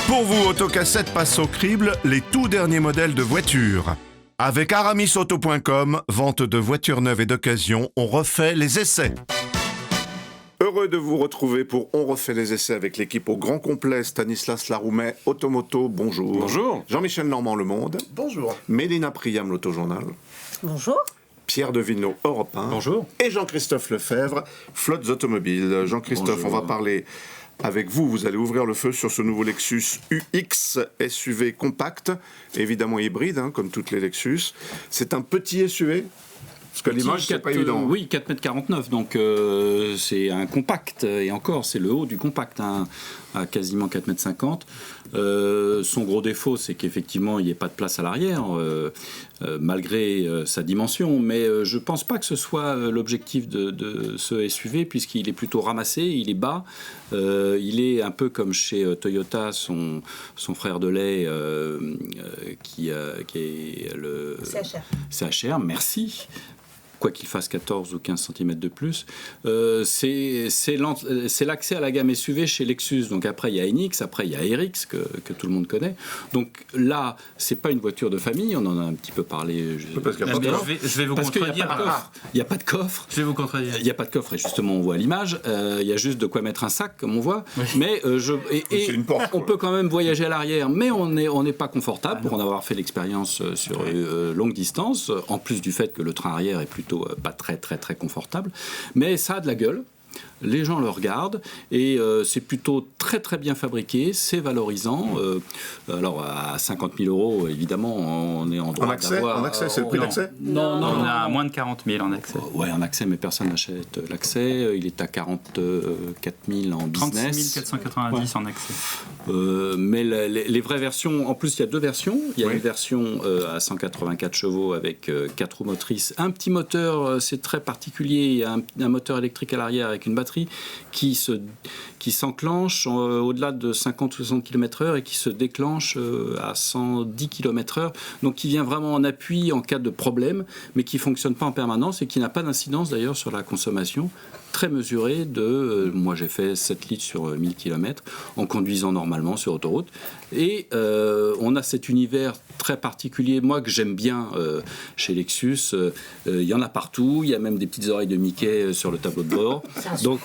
Pour vous, Autocassette passe au crible les tout derniers modèles de voitures. Avec aramisauto.com, vente de voitures neuves et d'occasion, on refait les essais. Heureux de vous retrouver pour On refait les essais avec l'équipe au grand complet. Stanislas Laroumet, Automoto, bonjour. Bonjour. Jean-Michel Normand, Le Monde. Bonjour. Mélina Priam, L'Autojournal. Bonjour. Pierre Devineau, Europe 1. Bonjour. Et Jean-Christophe Lefebvre, Flottes Automobiles. Jean-Christophe, Bonjour. on va parler avec vous. Vous allez ouvrir le feu sur ce nouveau Lexus UX SUV compact, évidemment hybride, comme toutes les Lexus. C'est un petit SUV. Parce que l'image, c'est pas évident. Oui, 4,49 m, donc c'est un compact, et encore, c'est le haut du compact, à quasiment 4,50 m. Son gros défaut, c'est qu'effectivement, il n'y ait pas de place à l'arrière, malgré sa dimension, mais je ne pense pas que ce soit l'objectif de ce SUV, puisqu'il est plutôt ramassé, il est bas, il est un peu comme chez Toyota, son frère de lait, qui est le CHR, merci. Quoi qu'il fasse 14 ou 15 cm de plus, c'est l'accès à la gamme SUV chez Lexus. Donc après, il y a NX, après, il y a RX, que tout le monde connaît. Donc là, c'est pas une voiture de famille, on en a un petit peu parlé. Parce qu'il y a pas de coffre. Je vais vous contredire. Il n'y a pas de coffre. Je vais vous contredire. Il n'y a pas de coffre, et justement, on voit à l'image. Il y a juste de quoi mettre un sac, comme on voit. Oui. Mais C'est une porte, on quoi. peut quand même voyager à l'arrière, mais on n'est pas confortable pour en avoir fait l'expérience sur longue distance, en plus du fait que le train arrière est plutôt pas très très très confortable, mais ça a de la gueule. Les gens le regardent et c'est plutôt très très bien fabriqué, c'est valorisant. Alors à 50 000 €, évidemment, on est en droit d'avoir... En accès, c'est le prix d'accès ? Non. On a moins de 40 000 en accès. Ouais, en accès, mais personne n'achète l'accès. Il est à 44 000 en business. 36 490 en accès. Mais les vraies versions, en plus il y a deux versions. Il y a Oui. une version à 184 chevaux avec 4 roues motrices. Un petit moteur, c'est très particulier. Il y a un moteur électrique à l'arrière avec une batterie qui s'enclenche au-delà de 50 ou 60 km/h et qui se déclenche à 110 km/h. Donc qui vient vraiment en appui en cas de problème, mais qui ne fonctionne pas en permanence et qui n'a pas d'incidence d'ailleurs sur la consommation. Très mesuré moi j'ai fait 7 litres sur 1000 km en conduisant normalement sur autoroute, et on a cet univers très particulier, moi, que j'aime bien chez Lexus. Il y en a partout, il y a même des petites oreilles de Mickey sur le tableau de bord, donc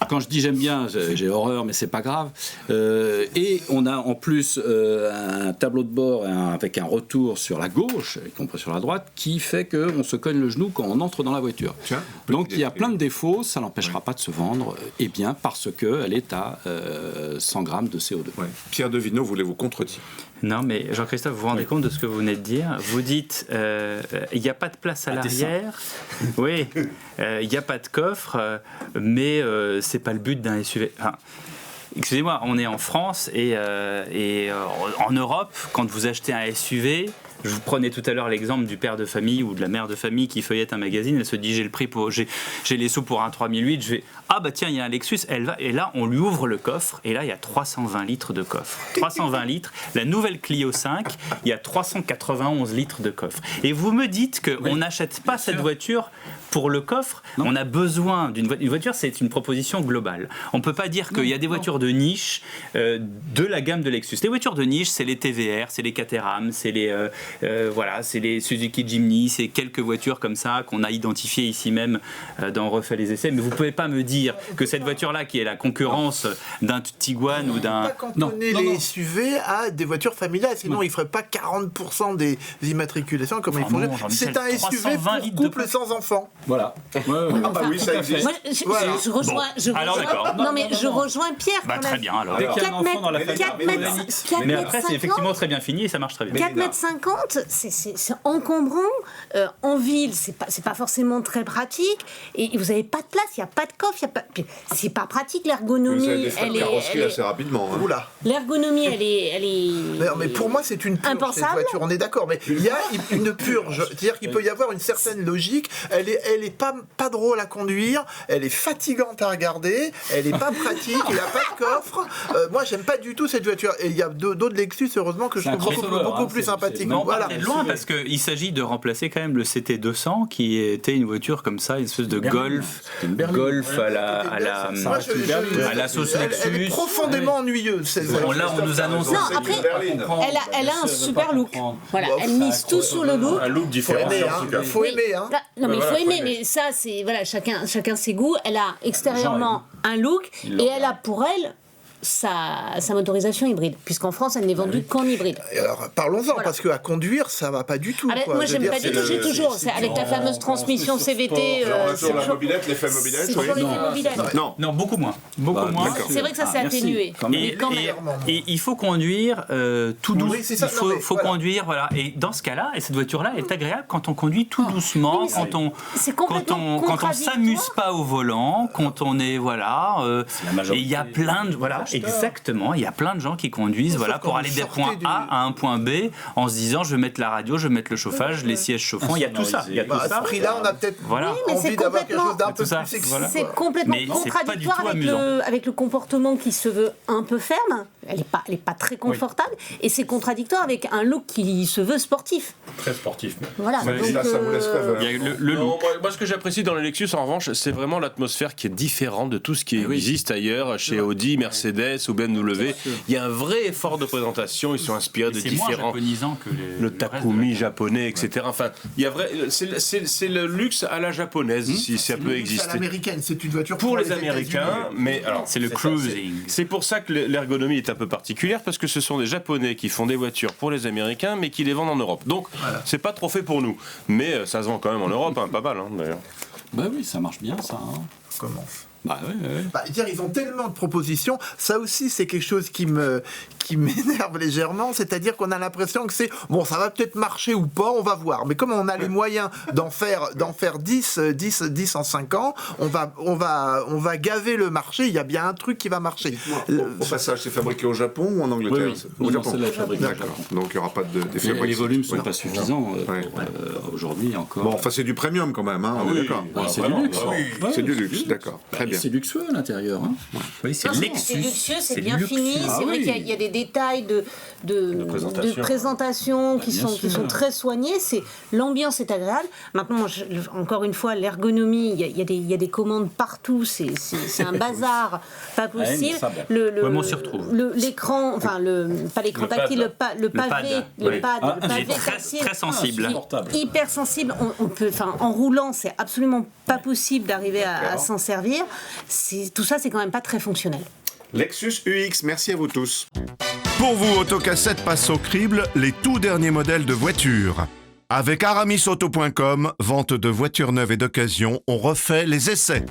quand je dis j'aime bien, j'ai horreur, mais c'est pas grave. Et on a en plus un tableau de bord avec un retour sur la gauche, y compris sur la droite, qui fait qu'on se cogne le genou quand on entre dans la voiture. Tiens, donc il y a plein de défauts, ça n'empêchera pas de se vendre, et bien parce qu'elle est à 100 grammes de CO2. Ouais. Pierre Devineau voulait vous contredire. Non, mais Jean-Christophe, vous vous rendez compte de ce que vous venez de dire ? Vous dites, il n'y a pas de place à l'arrière. Oui, il n'y a pas de coffre, mais c'est pas le but d'un SUV. Enfin, excusez-moi, on est en France et en Europe, quand vous achetez un SUV, je vous prenais tout à l'heure l'exemple du père de famille ou de la mère de famille qui feuillette un magazine, elle se dit j'ai les sous pour un 3008, je vais tiens, il y a un Lexus, elle va, et là on lui ouvre le coffre et là il y a 320 litres de coffre. 320 litres, la nouvelle Clio 5, il y a 391 litres de coffre. Et vous me dites qu'on n'achète pas cette voiture pour le coffre, on a besoin d'une voiture. Une voiture, c'est une proposition globale. On ne peut pas dire qu'il y a des voitures de niche de la gamme de Lexus. Les voitures de niche, c'est les TVR, c'est les Caterham, c'est les c'est les Suzuki Jimny, c'est quelques voitures comme ça qu'on a identifiées ici même dans Refait les essais. Mais vous ne pouvez pas me dire que cette voiture-là, qui est la concurrence d'un Tiguan ou d'un... Pas cantonner les SUV à des voitures familiales, sinon ils ne feraient pas 40% des immatriculations comme ils font. C'est un SUV pour couple sans enfants. Voilà. Ah bah oui, ça existe. Moi, je rejoins. alors d'accord. Non, mais je rejoins Pierre. quand très même. bien alors. Dès qu'il y a un enfant dans la famille, 4 mètres, 4 Mais mètres après, c'est 50, effectivement très bien fini et ça marche très bien. 4 mètres 50, c'est encombrant. En ville, c'est pas forcément très pratique. Et vous n'avez pas de place, il n'y a pas de coffre. C'est pas pratique, Vous l'ergonomie. avez des frais de carrosserie assez rapidement. Oula. L'ergonomie, elle est. Mais pour moi, c'est une purge, cette Impensable. voiture, on est d'accord. Mais il y a une purge. C'est-à-dire qu'il peut y avoir une certaine logique. Elle est pas drôle à conduire. Elle est fatigante à regarder. Elle est pas pratique. Il n'y a pas de coffre. Moi, j'aime pas du tout cette voiture. Et il y a d'autres Lexus, heureusement, que je trouve beaucoup plus sympathiques. Non, Voilà. partait de loin parce qu'il s'agit de remplacer quand même le CT200 qui était une voiture comme ça, une espèce de Golf à la sauce Elle est Lexus. profondément ennuyeuse, cette Bon, voiture. là, on nous annonce. Non, après, elle a un super look. Voilà, elle mise tout sur le look. Un look Faut différent. aimer, en tout cas. hein. Faut aimer, hein. Non, mais il faut aimer, mais ça, c'est voilà, chacun ses goûts. Elle a extérieurement un look et elle a pour elle sa motorisation hybride, puisqu'en France, elle n'est vendue qu'en hybride. Et alors, parlons-en, parce qu'à conduire, ça va pas du tout. Ah ben, quoi. moi, Je veux j'aime dire, pas du tout. J'ai toujours, c'est avec la fameuse transmission CVT. Sur la mobilette, l'effet mobilette, C'est toujours l'effet mobilette. Non, beaucoup moins. Beaucoup moins. C'est vrai que ça s'est atténué. Et, quand même. et il faut conduire tout doucement. Oui, c'est ça, Il faut, non, mais faut voilà. conduire, voilà. Et dans ce cas-là, et cette voiture-là est agréable quand on conduit tout doucement, c'est quand complètement on contradictoire. s'amuse pas au volant, quand on est voilà. Et il y a plein de voilà, exactement. Il y a plein de gens qui conduisent Sauf voilà quand pour vous aller des sortez points du- A à un point B en se disant je vais mettre la radio, je vais mettre le chauffage, les sièges chauffants. Il y a tout ça. Il y a tout à ce ça. prix-là, on a peut-être Voilà. mais c'est envie d'avoir quelque chose d'un peu Tout ça, plus sexy. voilà. C'est quoi. complètement Mais c'est pas du contradictoire tout avec amusant. avec le comportement qui se veut un peu ferme. Elle est pas très confortable. Et c'est contradictoire avec un look qui se veut sportif. Très sportif. Voilà. Ouais, donc, là, ça vous laisse rêveur. Il y a le Non, look. moi, ce que j'apprécie dans les Lexus, en revanche, c'est vraiment l'atmosphère qui est différente de tout ce qui existe ailleurs, chez Audi, Mercedes ou BMW. Il y a un vrai effort de présentation. Ils sont inspirés de C'est moins différents. japonisant que Le reste de la Takumi gamme. japonais, etc. Enfin, il y a vrai. C'est le luxe à la japonaise, si ça peut C'est à exister. l'américaine, c'est une voiture Pour les États-Unis. Américains, mais alors C'est le ça, cruising. C'est pour ça que l'ergonomie est un peu particulière parce que ce sont des Japonais qui font des voitures pour les Américains, mais qui les vendent en Europe. Donc c'est pas trop fait pour nous, mais ça se vend quand même en Europe, hein, pas mal d'ailleurs. Bah oui, ça marche bien ça. Hein. Comment ? Bah ouais, ouais. Bah, dire, ils ont tellement de propositions. Ça aussi, c'est quelque chose qui m'énerve légèrement. C'est-à-dire qu'on a l'impression que c'est bon, ça va peut-être marcher ou pas, on va voir. Mais comme on a les moyens d'en faire 10 en 5 ans, on va gaver le marché. Il y a bien un truc qui va marcher. Au passage, c'est fabriqué au Japon ou en Angleterre? Oui, Au non, Japon. celle-là est fabriquée au D'accord. Japon. Donc il n'y aura pas d'effet Les Brexit. volumes ne sont Oui. pas suffisants Ouais. pour aujourd'hui encore. Bon, enfin, c'est du premium quand même, hein, on est d'accord. c'est du luxe. Ouais, C'est du luxe, d'accord. Très bien. C'est luxueux à l'intérieur. Hein. Oui, c'est Non, Lexus. c'est luxueux, c'est C'est bien luxueux. fini. Ah C'est vrai oui. qu'il y a des détails de présentation qui bien sont sûr. très soignés. L'ambiance est agréable. Maintenant, encore une fois, l'ergonomie, il y a des commandes partout. C'est un bazar pas possible. Ouais, mais on s'y retrouve. L'écran, enfin pas l'écran Le tactile, le pavé, pad, le oui. pad, le Il pavé est très, tactile, très sensible. hyper sensible. On peut, enfin, en roulant, c'est absolument pas possible d'arriver à s'en servir. Tout ça, c'est quand même pas très fonctionnel. Lexus UX, merci à vous tous. Pour vous, Autocassette passe au crible les tout derniers modèles de voitures. Avec aramisauto.com, vente de voitures neuves et d'occasion, on refait les essais.